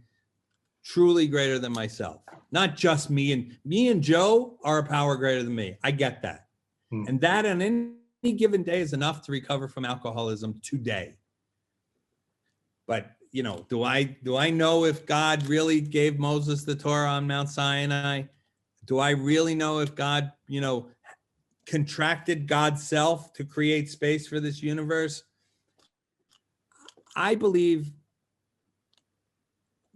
truly greater than myself, not just me and Joe are a power greater than me. I get that. And that on any given day is enough to recover from alcoholism today. But, do I know if God really gave Moses the Torah on Mount Sinai? Do I really know if God, contracted God's self to create space for this universe? I believe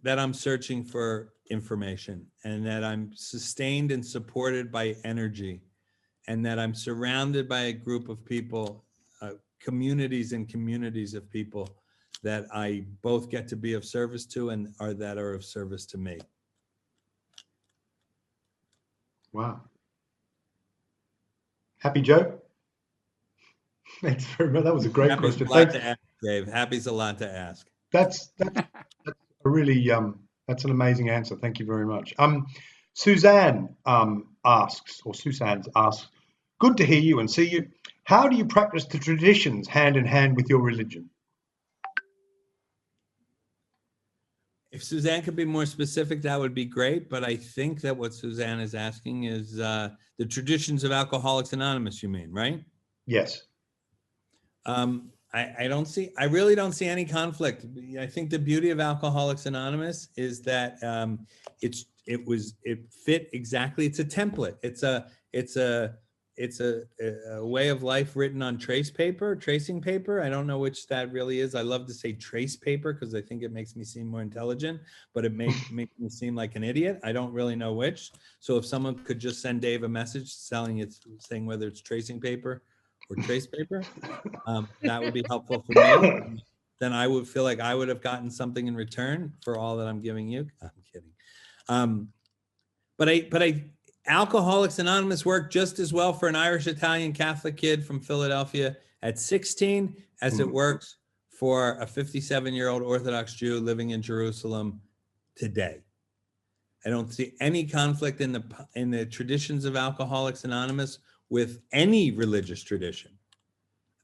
that I'm searching for information and that I'm sustained and supported by energy, and that I'm surrounded by a group of people, communities and communities of people that I both get to be of service to and that are of service to me. Wow. Happy, Joe? Thanks very much. That was a great Happy's question. a lot to ask, Dave. Happy's a lot to ask. That's a really that's an amazing answer. Thank you very much. Suzanne asks, good to hear you and see you. How do you practice the traditions hand in hand with your religion? If Suzanne could be more specific, that would be great. But I think that what Suzanne is asking is the traditions of Alcoholics Anonymous, you mean, right? Yes. I really don't see any conflict. I think the beauty of Alcoholics Anonymous is that it fit exactly. It's a template. It's a way of life written on tracing paper. I don't know which that really is. I love to say trace paper because I think it makes me seem more intelligent, but it makes me seem like an idiot. I don't really know which. So if someone could just send Dave a message saying whether it's tracing paper or trace paper, that would be helpful for me. Then I would feel like I would have gotten something in return for all that I'm giving you. I'm kidding. But Alcoholics Anonymous worked just as well for an Irish Italian Catholic kid from Philadelphia at 16 as it works for a 57-year-old Orthodox Jew living in Jerusalem today. I don't see any conflict in the traditions of Alcoholics Anonymous with any religious tradition.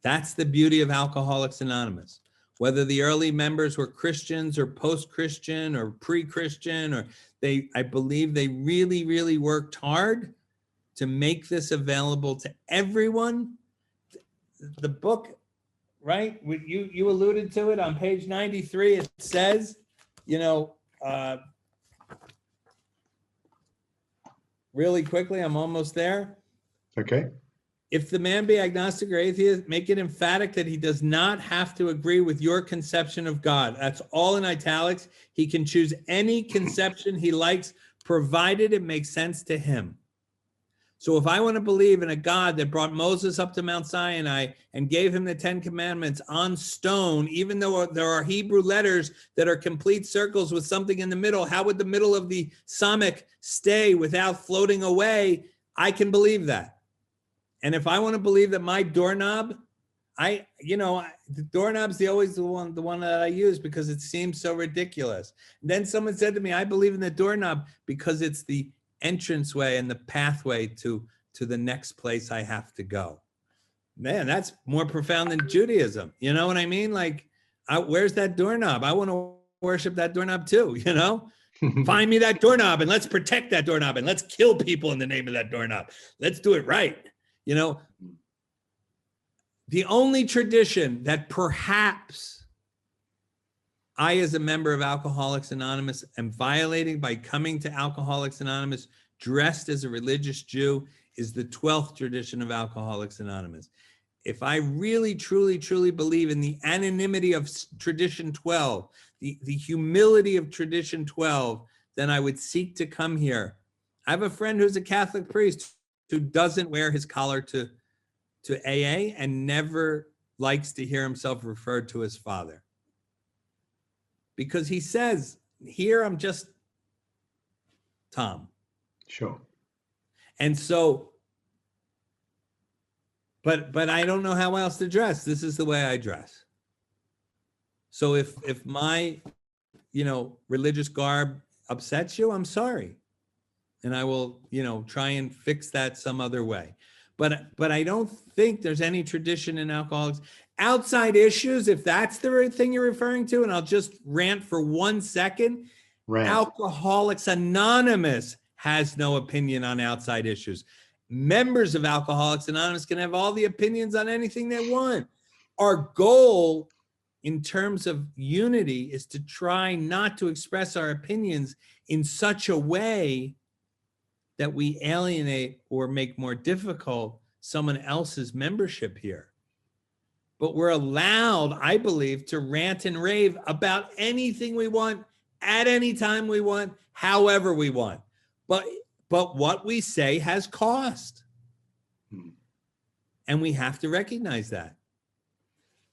That's the beauty of Alcoholics Anonymous. Whether the early members were Christians or post-Christian or pre-Christian, or I believe they really, really worked hard to make this available to everyone. The book, right? You alluded to it on page 93. It says, really quickly, I'm almost there. Okay. If the man be agnostic or atheist, make it emphatic that he does not have to agree with your conception of God. That's all in italics. He can choose any conception he likes, provided it makes sense to him. So if I want to believe in a God that brought Moses up to Mount Sinai and gave him the 10 Commandments on stone, even though there are Hebrew letters that are complete circles with something in the middle, how would the middle of the Samach stay without floating away? I can believe that. And if I want to believe that my doorknob, the doorknob's always the one that I use because it seems so ridiculous. And then someone said to me, I believe in the doorknob because it's the entranceway and the pathway to the next place I have to go. Man, that's more profound than Judaism. You know what I mean? Like, where's that doorknob? I want to worship that doorknob too, you know? Find me that doorknob and let's protect that doorknob and let's kill people in the name of that doorknob. Let's do it right. You know, the only tradition that perhaps I, as a member of Alcoholics Anonymous, am violating by coming to Alcoholics Anonymous dressed as a religious Jew is the 12th tradition of Alcoholics Anonymous. If I really, truly, truly believe in the anonymity of tradition 12, the humility of tradition 12, then I would seek to come here. I have a friend who's a Catholic priest who doesn't wear his collar to AA and never likes to hear himself referred to as father. Because he says, here I'm just Tom. Sure. And so, but I don't know how else to dress. This is the way I dress. So if my, religious garb upsets you, I'm sorry. And I will, try and fix that some other way. But I don't think there's any tradition in Alcoholics. Outside issues, if that's the thing you're referring to, and I'll just rant for 1 second, Alcoholics Anonymous has no opinion on outside issues. Members of Alcoholics Anonymous can have all the opinions on anything they want. Our goal in terms of unity is to try not to express our opinions in such a way that we alienate or make more difficult someone else's membership here. But we're allowed, I believe, to rant and rave about anything we want, at any time we want, however we want. But what we say has cost. And we have to recognize that.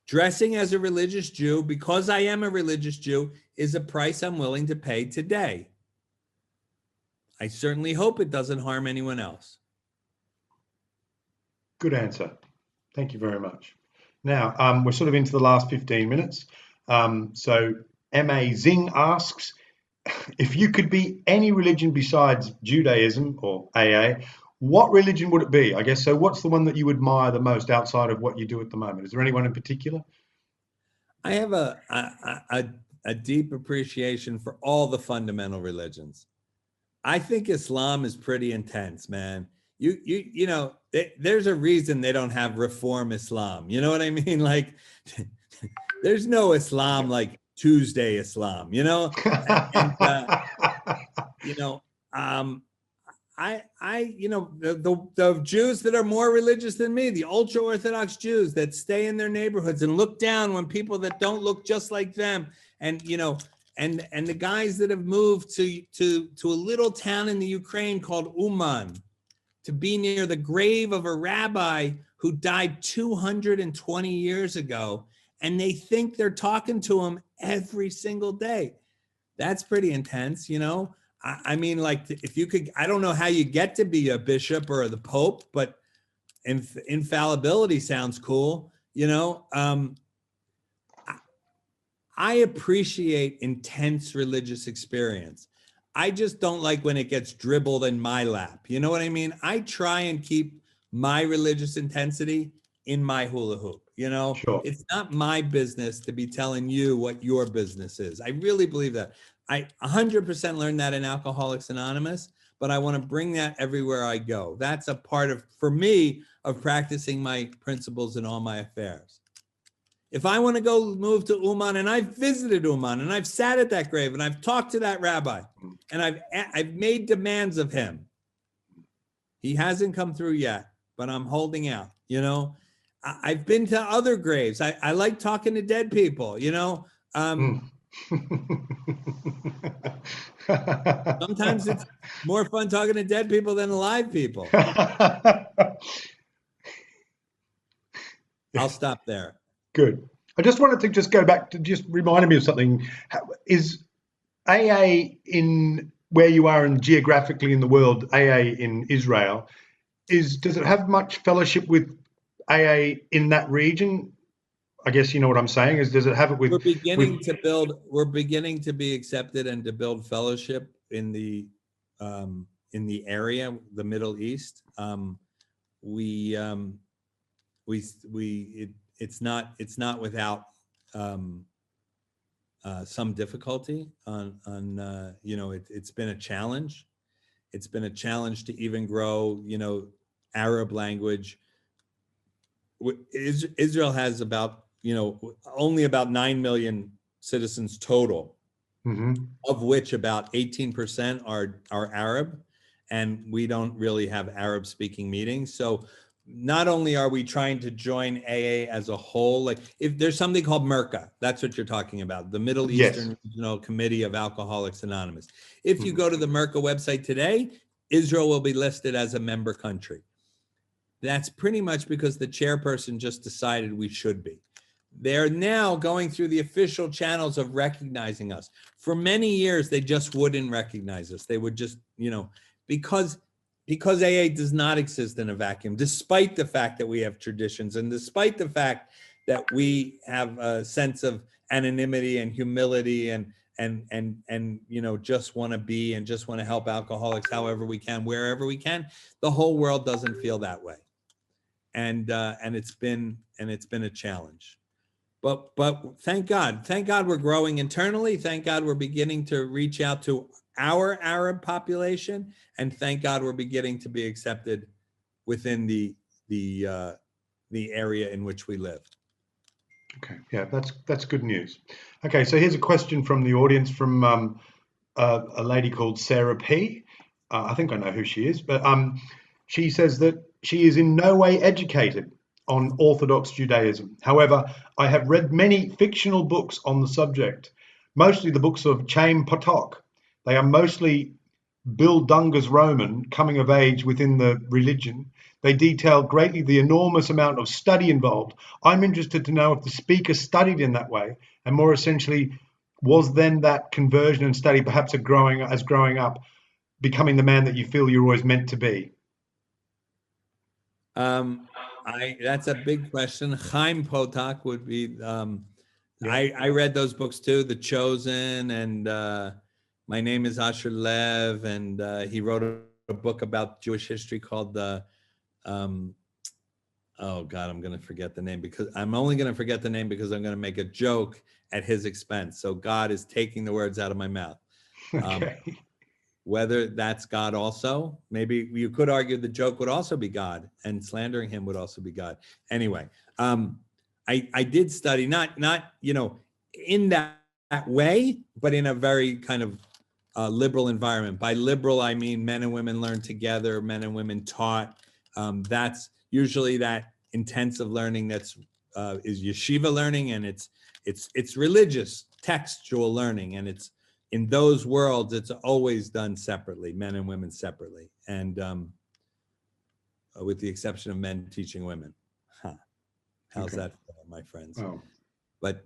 Dressing as a religious Jew, because I am a religious Jew, is a price I'm willing to pay today. I certainly hope it doesn't harm anyone else. Good answer. Thank you very much. Now, we're sort of into the last 15 minutes. So M.A. Zing asks, if you could be any religion besides Judaism or AA, what religion would it be? I guess so. What's the one that you admire the most outside of what you do at the moment? Is there anyone in particular? I have a deep appreciation for all the fundamental religions. I think Islam is pretty intense, man. There's a reason they don't have Reform Islam. You know what I mean? Like, there's no Islam like Tuesday Islam. The Jews that are more religious than me, the ultra-Orthodox Jews that stay in their neighborhoods and look down on people that don't look just like them, and the guys that have moved to a little town in the Ukraine called Uman to be near the grave of a rabbi who died 220 years ago, and they think they're talking to him every single day. That's pretty intense, I mean, like, if you could, I don't know how you get to be a bishop or the Pope, but infallibility sounds cool, I appreciate intense religious experience. I just don't like when it gets dribbled in my lap. You know what I mean? I try and keep my religious intensity in my hula hoop. Sure. It's not my business to be telling you what your business is. I really believe that. I 100% learned that in Alcoholics Anonymous, but I want to bring that everywhere I go. That's a part for me, of practicing my principles in all my affairs. If I want to go move to Uman, and I've visited Uman, and I've sat at that grave, and I've talked to that rabbi, and I've made demands of him. He hasn't come through yet, but I'm holding out. You know, I've been to other graves. I like talking to dead people, you know. Sometimes it's more fun talking to dead people than alive people. I'll stop there. Good. I just wanted to just go back to just reminding me of something. Is AA in where you are and geographically in the world, AA in Israel, does it have much fellowship with AA in that region? I guess you know what I'm saying. Does it have it with? We're beginning to be accepted and to build fellowship in the area, the Middle East. It's not without some difficulty on you know, it's been a challenge. It's been a challenge to even grow, you know, Arab language. Israel has about, you know, only about 9 million citizens total, of which about 18% are Arab, and we don't really have Arab speaking meetings. So not only are we trying to join AA as a whole, like if there's something called MERCA, that's what you're talking about, the Middle Eastern Regional Committee of Alcoholics Anonymous. If you go to the MERCA website today, Israel will be listed as a member country. That's pretty much because the chairperson just decided we should be. They're now going through the official channels of recognizing us. For many years, they just wouldn't recognize us. They would just, you know, because AA does not exist in a vacuum, despite the fact that we have traditions and despite the fact that we have a sense of anonymity and humility and you know, just want to be and just want to help alcoholics however we can, wherever we can. The whole world doesn't feel that way, and it's been a challenge. But thank God we're growing internally. Thank God we're beginning to reach out to our Arab population, and thank God we're beginning to be accepted within the area in which we live. Okay, yeah, that's good news. Okay, so here's a question from the audience from a lady called Sarah P. I think I know who she is, but she says that she is in no way educated on Orthodox Judaism. However, I have read many fictional books on the subject, mostly the books of Chaim Potok. They are mostly Bill Dunger's Roman coming of age within the religion. They detail greatly the enormous amount of study involved. I'm interested to know if the speaker studied in that way, and more essentially, was then that conversion and study perhaps growing up, becoming the man that you feel you're always meant to be? That's a big question. Chaim Potok would be. I read those books too, The Chosen and My Name is Asher Lev, and he wrote a book about Jewish history called the. Oh God, I'm going to forget the name because I'm only going to forget the name because I'm going to make a joke at his expense. So God is taking the words out of my mouth. Okay. Whether that's God also, maybe you could argue the joke would also be God and slandering him would also be God. Anyway, I did study, not you know, in that way, but in a very kind of liberal environment. By liberal, I mean men and women learned together, men and women taught. That's usually that intensive learning that's is yeshiva learning, and it's religious textual learning, and it's in those worlds it's always done separately, men and women separately, and with the exception of men teaching women. How's that, my friends? Oh. But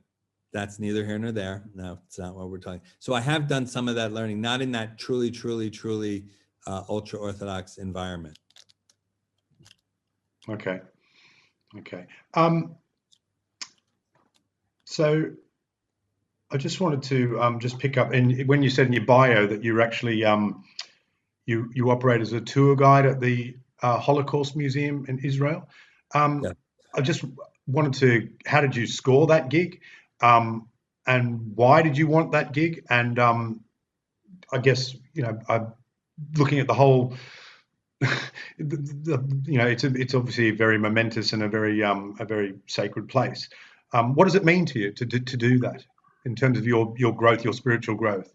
that's neither here nor there. No, it's not what we're talking. So I have done some of that learning, not in that truly ultra Orthodox environment. Okay. So I just wanted to just pick up, and when you said in your bio that you're actually you operate as a tour guide at the Holocaust Museum in Israel. Yeah. I just wanted to, how did you score that gig, and why did you want that gig? And I guess, you know, looking at the whole. You know, it's obviously very momentous and a very sacred place. What does it mean to you to do that in terms of your growth, your spiritual growth?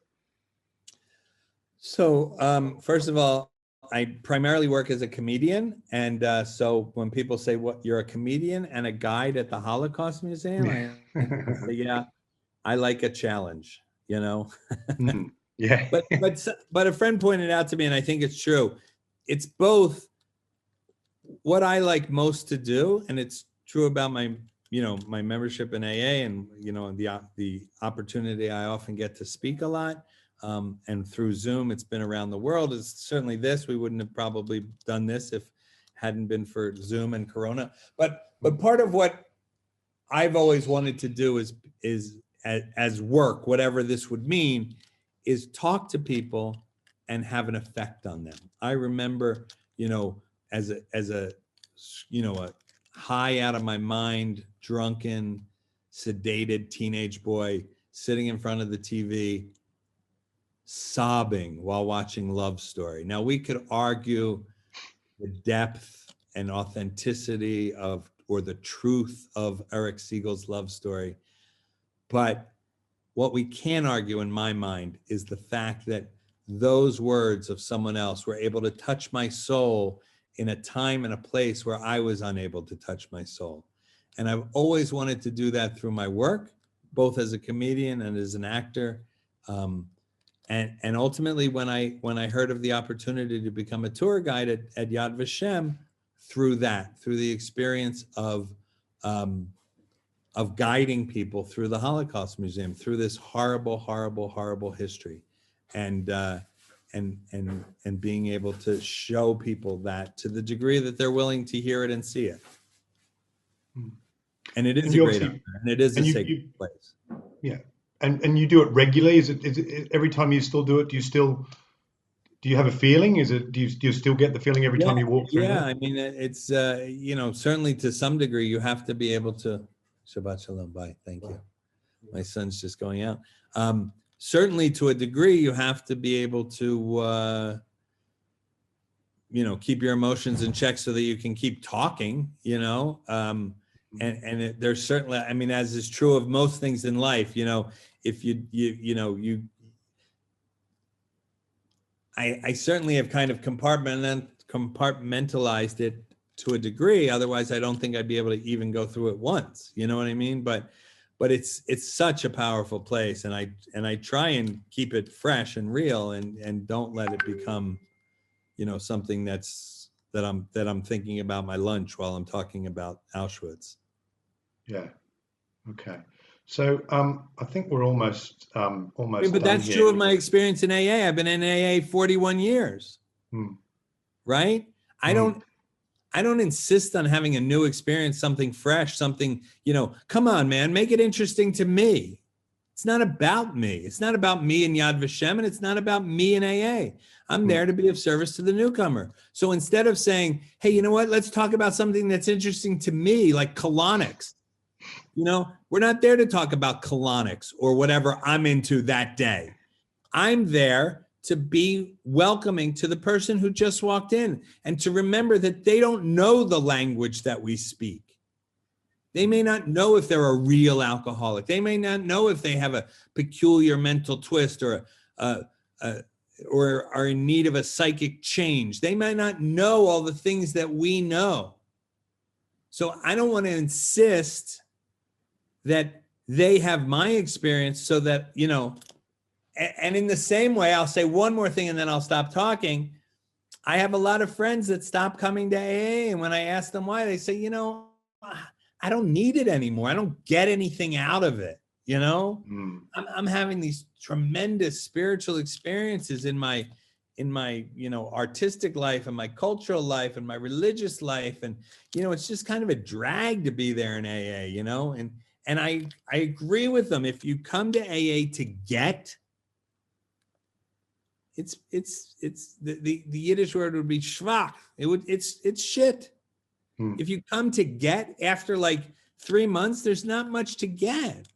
So first of all, I primarily work as a comedian, and so when people say, "What, you're a comedian and a guide at the Holocaust Museum?" I say, yeah, I like a challenge, you know. Yeah. But a friend pointed out to me, and I think it's true. It's both what I like most to do, and it's true about my, you know, my membership in AA, and you know, the opportunity I often get to speak a lot. And through Zoom, it's been around the world. Is certainly this. We wouldn't have probably done this if hadn't been for Zoom and Corona. But part of what I've always wanted to do is as work, whatever this would mean, is talk to people and have an effect on them. I remember, you know, as a you know, a high out of my mind, drunken, sedated teenage boy sitting in front of the TV, sobbing while watching Love Story. Now, we could argue the depth and authenticity of, or the truth of Eric Siegel's Love Story, but what we can argue in my mind is the fact that those words of someone else were able to touch my soul in a time and a place where I was unable to touch my soul. And I've always wanted to do that through my work, both as a comedian and as an actor. And ultimately, when I heard of the opportunity to become a tour guide at Yad Vashem, through the experience of guiding people through the Holocaust Museum, through this horrible, horrible, horrible history, and being able to show people that to the degree that they're willing to hear it and see it. And it is a great honor, and it is a sacred place. Yeah. And you do it regularly? Is it every time you still do it, do you have a feeling? Do you still get the feeling every time you walk through? Yeah, I mean, it's you know, certainly to some degree you have to be able to. Shabbat shalom, bye, thank you. My son's just going out. Certainly to a degree you have to be able to you know, keep your emotions in check so that you can keep talking, you know. There's certainly, I mean, as is true of most things in life, you know, if I certainly have kind of compartmentalized it to a degree. Otherwise, I don't think I'd be able to even go through it once. You know what I mean? But it's such a powerful place, and I try and keep it fresh and real, and don't let it become, you know, something that I'm thinking about my lunch while I'm talking about Auschwitz. Yeah. Okay. So I think we're almost But that's here. true of my experience in AA. I've been in AA 41 years. Right? I don't insist on having a new experience, something fresh, something, you know, come on, man, make it interesting to me. It's not about me. It's not about me in Yad Vashem, and it's not about me in AA. I'm there to be of service to the newcomer. So instead of saying, hey, you know what, let's talk about something that's interesting to me, like colonics. You know, we're not there to talk about colonics or whatever I'm into that day. I'm there to be welcoming to the person who just walked in, and to remember that they don't know the language that we speak. They may not know if they're a real alcoholic. They may not know if they have a peculiar mental twist or are in need of a psychic change. They might not know all the things that we know. So I don't want to insist that they have my experience so that, you know, and in the same way, I'll say one more thing and then I'll stop talking. I have a lot of friends that stop coming to AA, and when I ask them why, they say, you know, I don't need it anymore. I don't get anything out of it. You know, I'm having these tremendous spiritual experiences in my, you know, artistic life and my cultural life and my religious life. And, you know, it's just kind of a drag to be there in AA, you know, and I agree with them. If you come to AA to get, it's the Yiddish word would be schwach. It's shit. If you come to get after like 3 months, there's not much to get.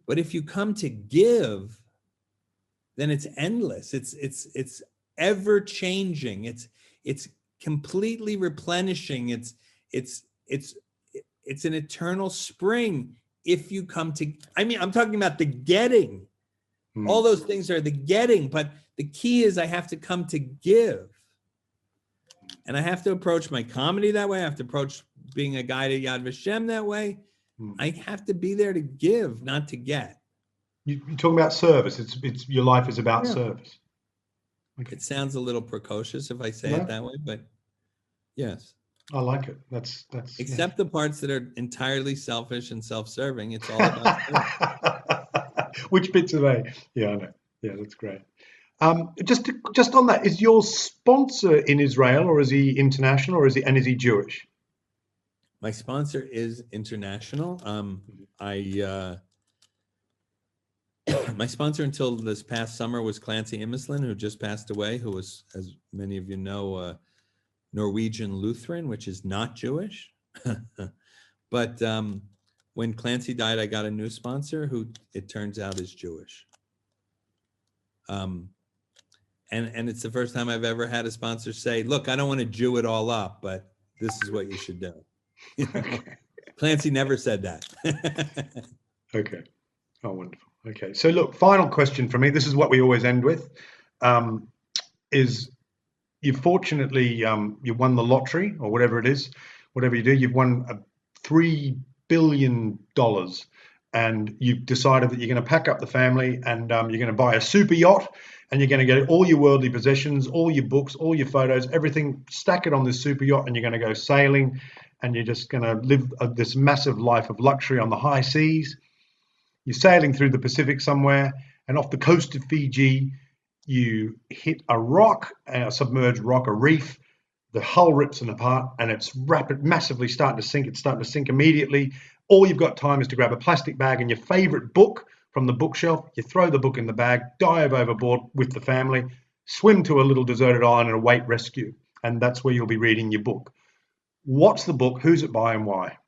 But if you come to give, then it's endless. It's ever changing. It's completely replenishing. It's an eternal spring. If you come to, I mean, I'm talking about the getting. All those things are the getting, but The key is I have to come to give. And I have to approach my comedy that way. I have to approach being a guide at Yad Vashem that way. I have to be there to give, not to get. You're talking about service. It's your life is about service. Okay. It sounds a little precocious if I say it that way, but yes. I like it. That's except the parts that are entirely selfish and self-serving. It's all about which bits are they? Yeah, I know. Yeah, that's great. Just on that, is your sponsor in Israel, or is he international, or is he Jewish? My sponsor is international. My sponsor until this past summer was Clancy Imislund, who just passed away, who was, as many of you know, Norwegian Lutheran, which is not Jewish. But when Clancy died, I got a new sponsor who it turns out is Jewish. And it's the first time I've ever had a sponsor say, look, I don't want to Jew it all up, but this is what you should do. Clancy never said that. Okay. Oh, wonderful. Okay. So look, final question for me. This is what we always end with. Is you fortunately, you won the lottery or whatever it is, whatever you do, you've won $3 billion, and you've decided that you're going to pack up the family and you're going to buy a super yacht, and you're going to get all your worldly possessions, all your books, all your photos, everything, stack it on this super yacht, and you're going to go sailing, and you're just going to live this massive life of luxury on the high seas. You're sailing through the Pacific somewhere, and off the coast of Fiji, you hit a rock, a submerged rock, a reef. The hull rips apart, and it's massively starting to sink. It's starting to sink immediately. All you've got time is to grab a plastic bag and your favorite book from the bookshelf. You throw the book in the bag, dive overboard with the family, swim to a little deserted island and await rescue. And that's where you'll be reading your book. What's the book? Who's it by and why?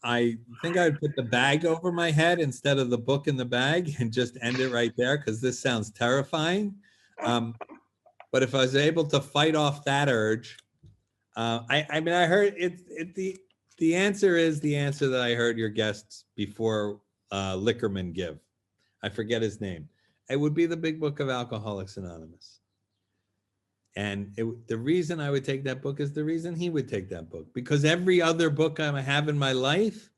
I think I would put the bag over my head instead of the book in the bag and just end it right there, because this sounds terrifying. But if I was able to fight off that urge, I mean, I heard the answer is the answer that I heard your guests before Lickerman give. I forget his name. It would be the big book of Alcoholics Anonymous. And the reason I would take that book is the reason he would take that book, because every other book I have in my life,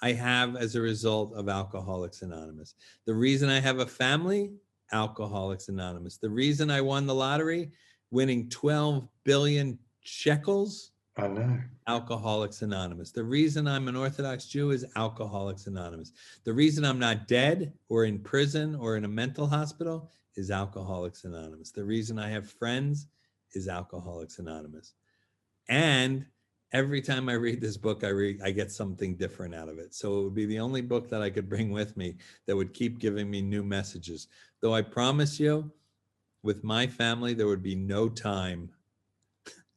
I have as a result of Alcoholics Anonymous. The reason I have a family, Alcoholics Anonymous. The reason I won the lottery, winning 12 billion shekels, I know. Alcoholics Anonymous. The reason I'm an Orthodox Jew is Alcoholics Anonymous. The reason I'm not dead or in prison or in a mental hospital is Alcoholics Anonymous. The reason I have friends is Alcoholics Anonymous. And every time I read this book, I get something different out of it. So it would be the only book that I could bring with me that would keep giving me new messages. Though I promise you, with my family, there would be no time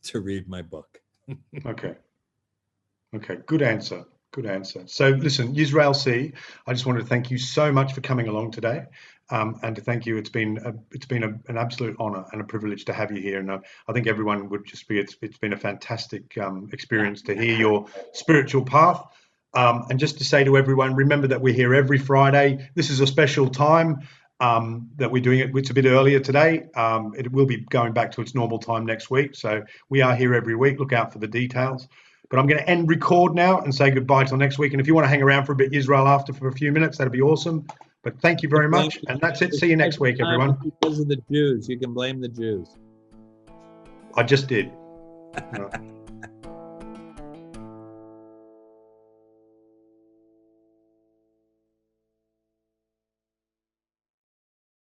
to read my book. Okay. Good answer. So listen, Yisrael C, I just wanted to thank you so much for coming along today, and to thank you. It's been an absolute honor and a privilege to have you here, and I think everyone would just be. It's been a fantastic experience to hear your spiritual path, and just to say to everyone, remember that we're here every Friday. This is a special time that we're doing it. It's a bit earlier today. It will be going back to its normal time next week. So we are here every week. Look out for the details. But I'm going to end record now and say goodbye till next week. And if you want to hang around for a bit, Yisrael, after for a few minutes, that'd be awesome. But thank you very much. And that's it. See you next week, everyone. Because of the Jews. You can blame the Jews. I just did.